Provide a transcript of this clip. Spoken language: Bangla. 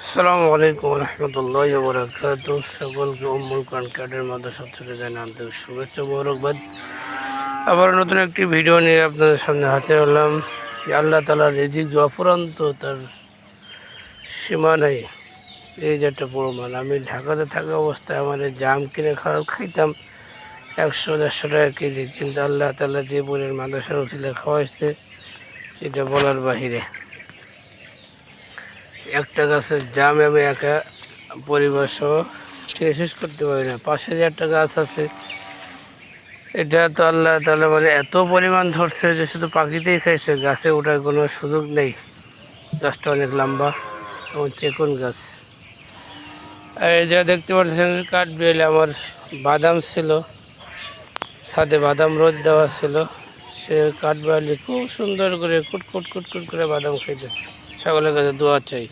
আসসালামু আলাইকুম রহমতুল্লাহি ওয়া বারাকাতুহু। সকলকে উম্মুল কোরআন ক্যাডের মাদ্রাসা থেকে জানাই আন্তরিক শুভেচ্ছা ও মোবারকবাদ। আবার নতুন একটি ভিডিও নিয়ে আপনাদের সামনে হাজির হলাম। আল্লাহ তাআলার রিজিক যে অফুরন্ত, তার সীমা নাই, এই যে একটা প্রমাণ। আমি ঢাকাতে থাকা অবস্থায় আমার জাম কিনে খাইতাম 100-150 টাকা কেজি, কিন্তু আল্লাহ তাআলা যে বোনের মাদ্রাসার উঠিলে খাওয়াইছে এটা বলার বাহিরে। একটা গাছের জাম আমি একা পরিবার সহ খেয়ে শেষ করতে পারি না। পাশে যে একটা গাছ আছে, এটা তো আল্লাহ তাআলা মানে এত পরিমাণ ধরছে যে শুধু পাখিতেই খাইছে, গাছে ওঠার কোনো সুযোগ নেই। গাছটা অনেক লম্বা এবং চেকুন গাছ। আর এই যা দেখতে পাচ্ছেন কাঠবেল, আমার বাদাম ছিল ছাদে, বাদাম রোদ দেওয়া ছিল, সে কাঠবেলি খুব সুন্দর করে কুটকুট কুটকুট করে বাদাম খাইতেছে। সকলের কাছে দোয়া চাই।